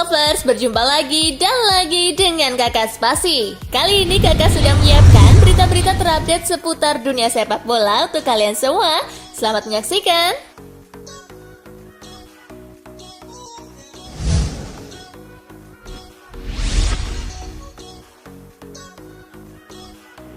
Lovers, berjumpa lagi dan lagi dengan Kakak Spasi. Kali ini Kakak sudah menyiapkan berita-berita terupdate seputar dunia sepak bola untuk kalian semua. Selamat menyaksikan.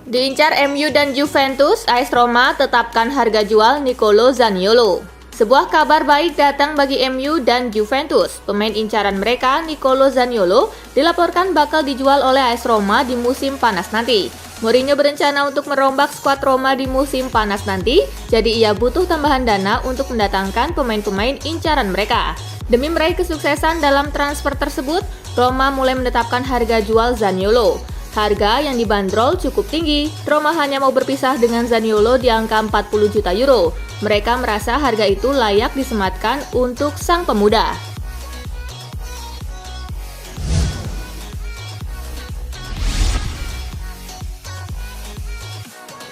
Diincar MU dan Juventus, AS Roma tetapkan harga jual Nicolo Zaniolo. Sebuah kabar baik datang bagi MU dan Juventus. Pemain incaran mereka, Nicolo Zaniolo, dilaporkan bakal dijual oleh AS Roma di musim panas nanti. Mourinho berencana untuk merombak skuad Roma di musim panas nanti, jadi ia butuh tambahan dana untuk mendatangkan pemain-pemain incaran mereka. Demi meraih kesuksesan dalam transfer tersebut, Roma mulai menetapkan harga jual Zaniolo. Harga yang dibanderol cukup tinggi. Roma hanya mau berpisah dengan Zaniolo di angka 40 juta euro. Mereka merasa harga itu layak disematkan untuk sang pemuda.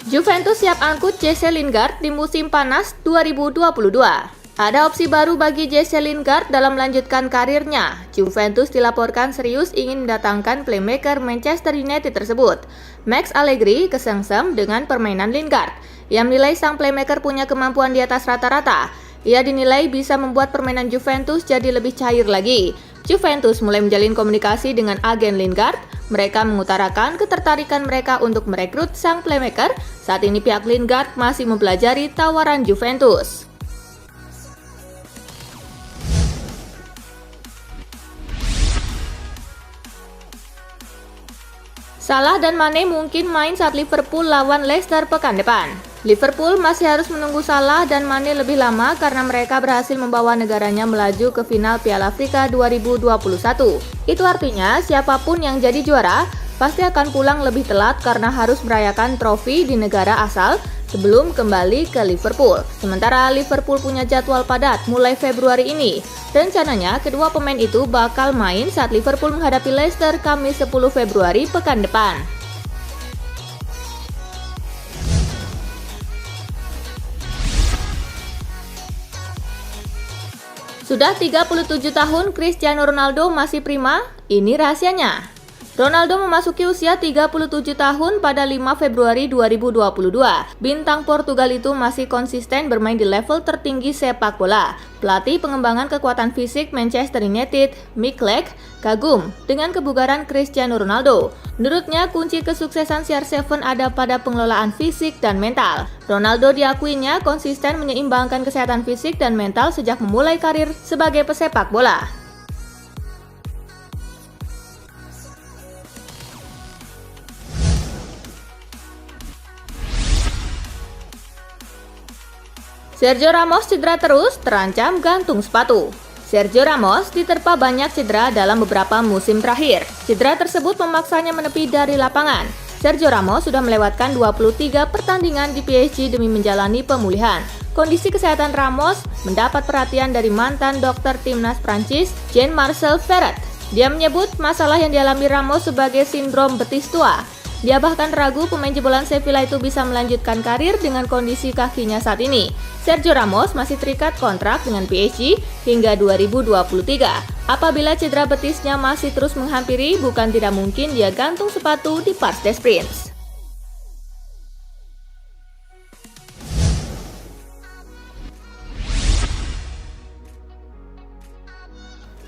Juventus siap angkut Jesse Lingard di musim panas 2022. Ada opsi baru bagi Jesse Lingard dalam melanjutkan karirnya. Juventus dilaporkan serius ingin mendatangkan playmaker Manchester United tersebut. Max Allegri kesengsem dengan permainan Lingard. Ia menilai sang playmaker punya kemampuan di atas rata-rata. Ia dinilai bisa membuat permainan Juventus jadi lebih cair lagi. Juventus mulai menjalin komunikasi dengan agen Lingard. Mereka mengutarakan ketertarikan mereka untuk merekrut sang playmaker. Saat ini pihak Lingard masih mempelajari tawaran Juventus. Salah dan Mane mungkin main saat Liverpool lawan Leicester pekan depan. Liverpool masih harus menunggu Salah dan Mane lebih lama karena mereka berhasil membawa negaranya melaju ke final Piala Afrika 2021. Itu artinya siapapun yang jadi juara pasti akan pulang lebih telat karena harus merayakan trofi di negara asal sebelum kembali ke Liverpool. Sementara Liverpool punya jadwal padat mulai Februari ini. Rencananya, kedua pemain itu bakal main saat Liverpool menghadapi Leicester Kamis 10 Februari pekan depan. Sudah 37 tahun, Cristiano Ronaldo masih prima? Ini rahasianya. Ronaldo memasuki usia 37 tahun pada 5 Februari 2022. Bintang Portugal itu masih konsisten bermain di level tertinggi sepak bola. Pelatih pengembangan kekuatan fisik Manchester United, Mick Clegg, kagum dengan kebugaran Cristiano Ronaldo. Menurutnya, kunci kesuksesan CR7 ada pada pengelolaan fisik dan mental. Ronaldo diakuinya konsisten menyeimbangkan kesehatan fisik dan mental sejak memulai karir sebagai pesepak bola. Sergio Ramos cedera terus, terancam gantung sepatu. Sergio Ramos diterpa banyak cedera dalam beberapa musim terakhir. Cedera tersebut memaksanya menepi dari lapangan. Sergio Ramos sudah melewatkan 23 pertandingan di PSG demi menjalani pemulihan. Kondisi kesehatan Ramos mendapat perhatian dari mantan dokter timnas Prancis, Jean-Marcel Ferret. Dia menyebut masalah yang dialami Ramos sebagai sindrom betis tua. Dia bahkan ragu pemain jebolan Sevilla itu bisa melanjutkan karir dengan kondisi kakinya saat ini. Sergio Ramos masih terikat kontrak dengan PSG hingga 2023. Apabila cedera betisnya masih terus menghampiri, bukan tidak mungkin dia gantung sepatu di Parc des Princes.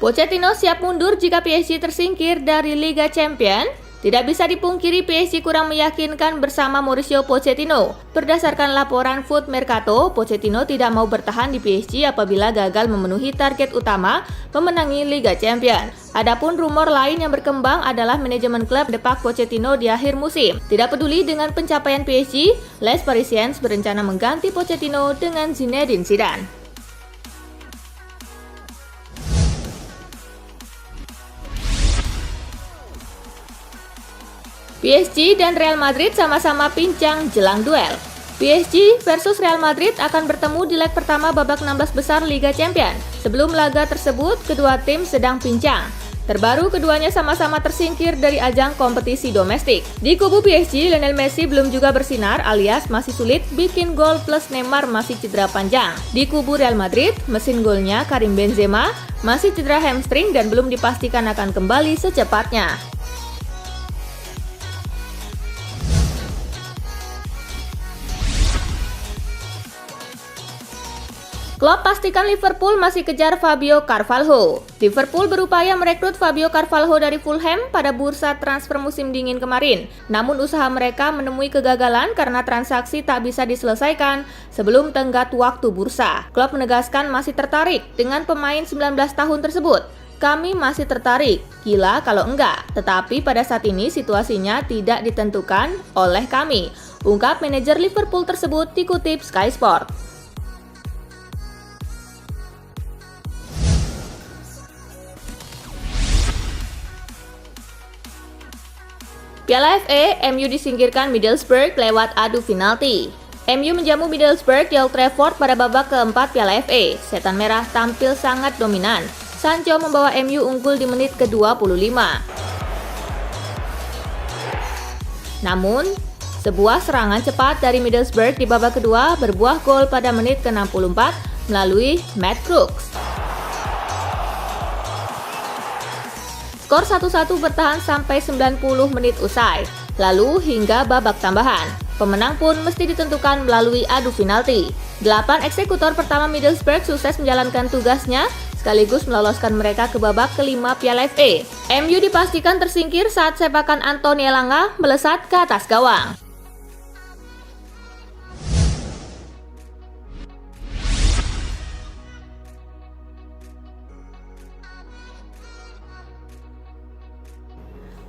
Pochettino siap mundur jika PSG tersingkir dari Liga Champions. Tidak bisa dipungkiri PSG kurang meyakinkan bersama Mauricio Pochettino. Berdasarkan laporan Foot Mercato, Pochettino tidak mau bertahan di PSG apabila gagal memenuhi target utama memenangi Liga Champions. Adapun rumor lain yang berkembang adalah manajemen klub depak Pochettino di akhir musim. Tidak peduli dengan pencapaian PSG, Les Parisiens berencana mengganti Pochettino dengan Zinedine Zidane. PSG dan Real Madrid sama-sama pincang jelang duel. PSG versus Real Madrid akan bertemu di leg pertama babak 16 besar Liga Champions. Sebelum laga tersebut, kedua tim sedang pincang. Terbaru, keduanya sama-sama tersingkir dari ajang kompetisi domestik. Di kubu PSG, Lionel Messi belum juga bersinar alias masih sulit bikin gol plus Neymar masih cedera panjang. Di kubu Real Madrid, mesin golnya Karim Benzema masih cedera hamstring dan belum dipastikan akan kembali secepatnya. Klopp pastikan Liverpool masih kejar Fabio Carvalho. Liverpool berupaya merekrut Fabio Carvalho dari Fulham pada bursa transfer musim dingin kemarin. Namun usaha mereka menemui kegagalan karena transaksi tak bisa diselesaikan sebelum tenggat waktu bursa. Klopp menegaskan masih tertarik dengan pemain 19 tahun tersebut. Kami masih tertarik, gila kalau enggak. Tetapi pada saat ini situasinya tidak ditentukan oleh kami, ungkap manajer Liverpool tersebut dikutip Sky Sport. Piala FA, MU disingkirkan Middlesbrough lewat adu penalti. MU menjamu Middlesbrough di Old Trafford pada babak keempat Piala FA. Setan Merah tampil sangat dominan. Sancho membawa MU unggul di menit ke-25. Namun, sebuah serangan cepat dari Middlesbrough di babak kedua berbuah gol pada menit ke-64 melalui Matt Crooks. Skor 1-1 bertahan sampai 90 menit usai, lalu hingga babak tambahan. Pemenang pun mesti ditentukan melalui adu penalti. 8 eksekutor pertama Middlesbrough sukses menjalankan tugasnya, sekaligus meloloskan mereka ke babak kelima Piala FA. MU dipastikan tersingkir saat sepakan Anthony Elanga melesat ke atas gawang.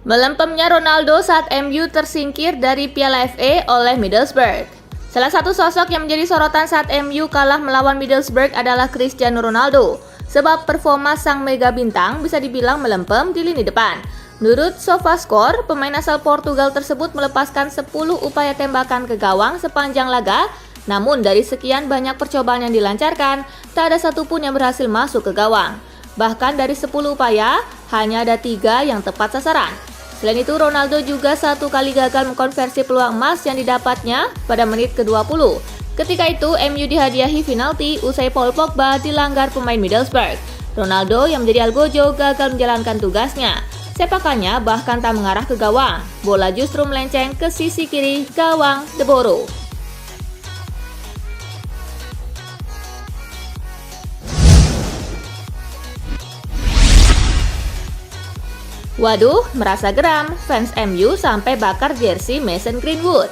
Melempemnya Ronaldo saat MU tersingkir dari Piala FA oleh Middlesbrough. Salah satu sosok yang menjadi sorotan saat MU kalah melawan Middlesbrough adalah Cristiano Ronaldo, sebab performa sang mega bintang bisa dibilang melempem di lini depan. Menurut SofaScore, pemain asal Portugal tersebut melepaskan 10 upaya tembakan ke gawang sepanjang laga, namun dari sekian banyak percobaan yang dilancarkan, tak ada satupun yang berhasil masuk ke gawang. Bahkan dari 10 upaya, hanya ada 3 yang tepat sasaran. Selain itu, Ronaldo juga 1 kali gagal mengkonversi peluang emas yang didapatnya pada menit ke-20. Ketika itu, MU dihadiahi penalti usai Paul Pogba dilanggar pemain Middlesbrough. Ronaldo yang menjadi algojo gagal menjalankan tugasnya. Sepakannya bahkan tak mengarah ke gawang. Bola justru melenceng ke sisi kiri gawang De Boro. Waduh, merasa geram, fans MU sampai bakar jersey Mason Greenwood.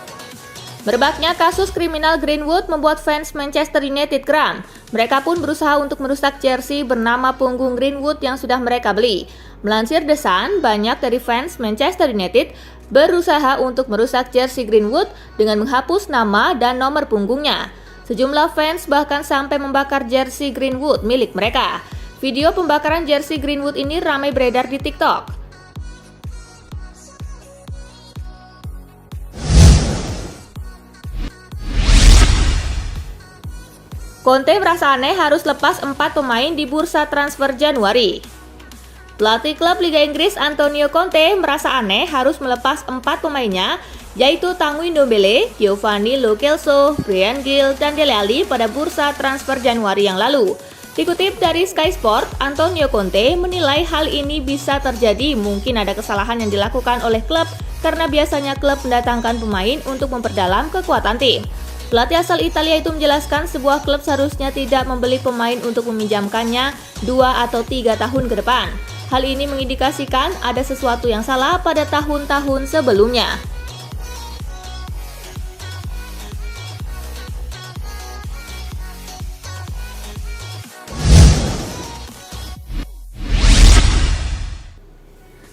Merebaknya kasus kriminal Greenwood membuat fans Manchester United geram. Mereka pun berusaha untuk merusak jersey bernama punggung Greenwood yang sudah mereka beli. Melansir The Sun, banyak dari fans Manchester United berusaha untuk merusak jersey Greenwood dengan menghapus nama dan nomor punggungnya. Sejumlah fans bahkan sampai membakar jersey Greenwood milik mereka. Video pembakaran jersey Greenwood ini ramai beredar di TikTok. Conte merasa aneh harus lepas 4 pemain di bursa transfer Januari. Pelatih klub Liga Inggris Antonio Conte merasa aneh harus melepas 4 pemainnya, yaitu Tanguy Ndombele, Giovanni Lo Celso, Bryan Gil, dan Dele Alli pada bursa transfer Januari yang lalu. Dikutip dari Sky Sport, Antonio Conte menilai hal ini bisa terjadi mungkin ada kesalahan yang dilakukan oleh klub karena biasanya klub mendatangkan pemain untuk memperdalam kekuatan tim. Pelatih asal Italia itu menjelaskan sebuah klub seharusnya tidak membeli pemain untuk meminjamkannya 2 atau 3 tahun ke depan. Hal ini mengindikasikan ada sesuatu yang salah pada tahun-tahun sebelumnya.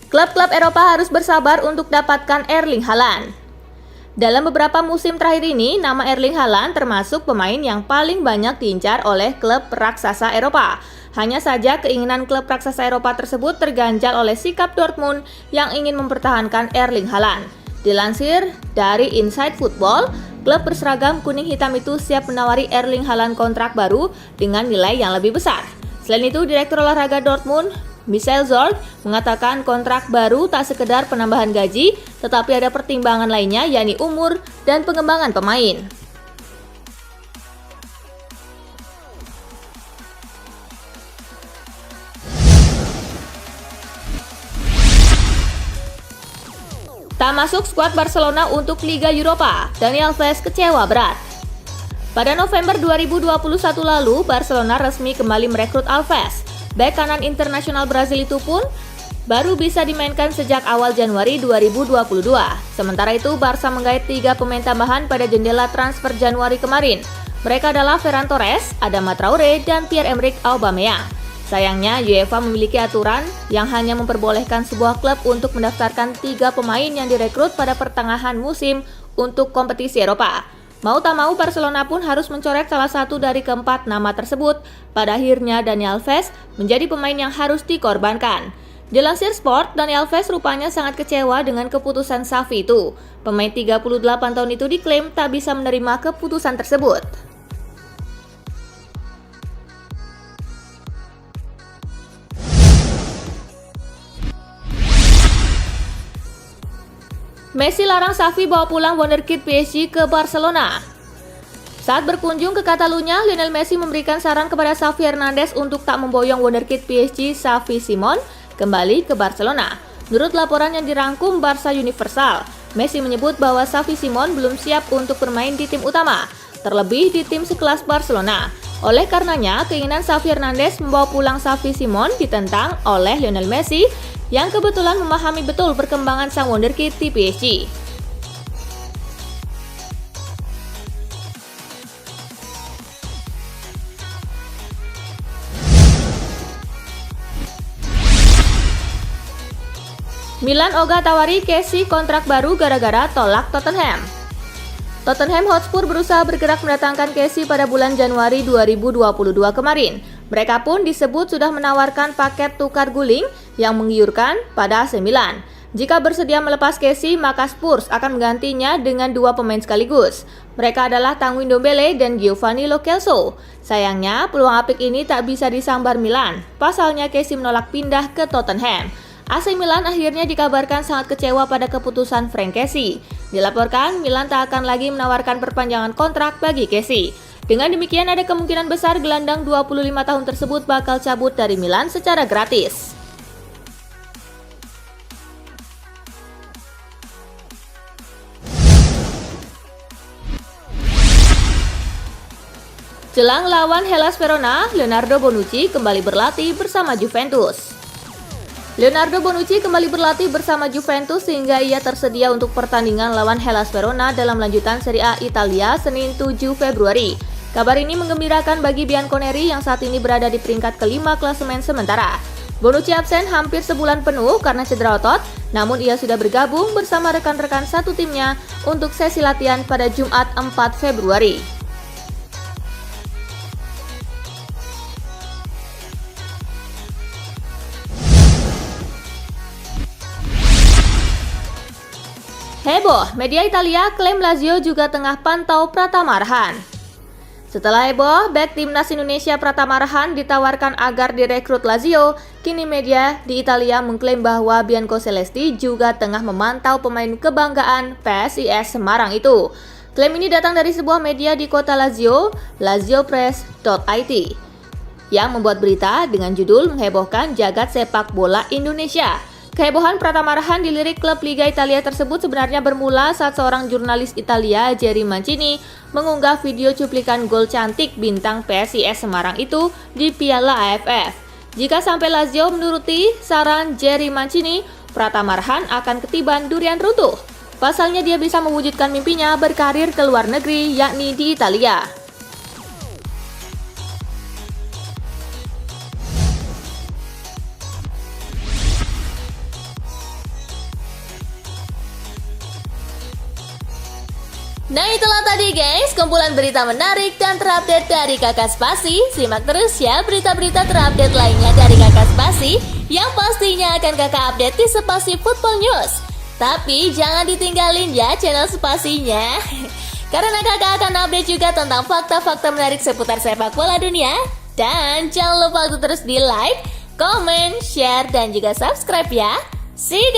Klub-klub Eropa harus bersabar untuk dapatkan Erling Haaland. Dalam beberapa musim terakhir ini, nama Erling Haaland termasuk pemain yang paling banyak diincar oleh klub raksasa Eropa. Hanya saja keinginan klub raksasa Eropa tersebut terganjal oleh sikap Dortmund yang ingin mempertahankan Erling Haaland. Dilansir dari Inside Football, klub berseragam kuning hitam itu siap menawari Erling Haaland kontrak baru dengan nilai yang lebih besar. Selain itu, Direktur Olahraga Dortmund, Michael Zorc mengatakan kontrak baru tak sekedar penambahan gaji, tetapi ada pertimbangan lainnya yakni umur dan pengembangan pemain. Tak masuk skuad Barcelona untuk Liga Eropa, Dani Alves kecewa berat. Pada November 2021 lalu, Barcelona resmi kembali merekrut Alves. Bek kanan internasional Brazil itu pun baru bisa dimainkan sejak awal Januari 2022. Sementara itu, Barca menggait 3 pemain tambahan pada jendela transfer Januari kemarin. Mereka adalah Ferran Torres, Adama Traore, dan Pierre-Emerick Aubameyang. Sayangnya, UEFA memiliki aturan yang hanya memperbolehkan sebuah klub untuk mendaftarkan 3 pemain yang direkrut pada pertengahan musim untuk kompetisi Eropa. Mau tak mau, Barcelona pun harus mencoret salah satu dari keempat nama tersebut. Pada akhirnya, Dani Alves menjadi pemain yang harus dikorbankan. Dilansir Sport, Dani Alves rupanya sangat kecewa dengan keputusan Xavi itu. Pemain 38 tahun itu diklaim tak bisa menerima keputusan tersebut. Messi larang Xavi bawa pulang wonderkid PSG ke Barcelona. Saat berkunjung ke Catalunya, Lionel Messi memberikan saran kepada Xavi Hernandez untuk tak memboyong wonderkid PSG Xavi Simon kembali ke Barcelona. Menurut laporan yang dirangkum Barca Universal, Messi menyebut bahwa Xavi Simon belum siap untuk bermain di tim utama, terlebih di tim sekelas Barcelona. Oleh karenanya, keinginan Xavi Hernandez membawa pulang Xavi Simon ditentang oleh Lionel Messi yang kebetulan memahami betul perkembangan sang wonderkid di PSG. Milan ogah tawari Kessie kontrak baru gara-gara tolak Tottenham. Tottenham Hotspur berusaha bergerak mendatangkan Kessie pada bulan Januari 2022 kemarin. Mereka pun disebut sudah menawarkan paket tukar guling yang menggiurkan pada AC Milan. Jika bersedia melepas Kessie, maka Spurs akan menggantinya dengan 2 pemain sekaligus. Mereka adalah Tanguy Ndombele dan Giovanni Lo Celso. Sayangnya, peluang apik ini tak bisa disambar Milan. Pasalnya, Kessie menolak pindah ke Tottenham. AC Milan akhirnya dikabarkan sangat kecewa pada keputusan Frank Kessie. Dilaporkan, Milan tak akan lagi menawarkan perpanjangan kontrak bagi Kessie. Dengan demikian, ada kemungkinan besar gelandang 25 tahun tersebut bakal cabut dari Milan secara gratis. Jelang lawan Hellas Verona, Leonardo Bonucci kembali berlatih bersama Juventus. Leonardo Bonucci kembali berlatih bersama Juventus sehingga ia tersedia untuk pertandingan lawan Hellas Verona dalam lanjutan Serie A Italia Senin 7 Februari. Kabar ini menggembirakan bagi Bianconeri yang saat ini berada di peringkat kelima klasemen sementara. Bonucci absen hampir sebulan penuh karena cedera otot, namun ia sudah bergabung bersama rekan-rekan satu timnya untuk sesi latihan pada Jumat 4 Februari. Heboh, media Italia klaim Lazio juga tengah pantau Pratama Arhan. Setelah heboh, bek timnas Indonesia Pratama Arhan ditawarkan agar direkrut Lazio, kini media di Italia mengklaim bahwa Biancocelesti juga tengah memantau pemain kebanggaan PSIS Semarang itu. Klaim ini datang dari sebuah media di kota Lazio, laziopress.it, yang membuat berita dengan judul menghebohkan jagat sepak bola Indonesia. Kehebohan Pratama Arhan dilirik klub Liga Italia tersebut sebenarnya bermula saat seorang jurnalis Italia, Jerry Mancini, mengunggah video cuplikan gol cantik bintang PSIS Semarang itu di Piala AFF. Jika sampai Lazio menuruti saran Jerry Mancini, Pratama Arhan akan ketiban durian runtuh. Pasalnya dia bisa mewujudkan mimpinya berkarir ke luar negeri, yakni di Italia. Nah, itulah tadi guys, kumpulan berita menarik dan terupdate dari Kakak Spasi. Simak terus ya berita-berita terupdate lainnya dari Kakak Spasi yang pastinya akan Kakak update di Spasi Football News. Tapi jangan ditinggalin ya channel Spasinya, karena Kakak akan update juga tentang fakta-fakta menarik seputar sepak bola dunia. Dan jangan lupa untuk terus di like, komen, share, dan juga subscribe ya. See you,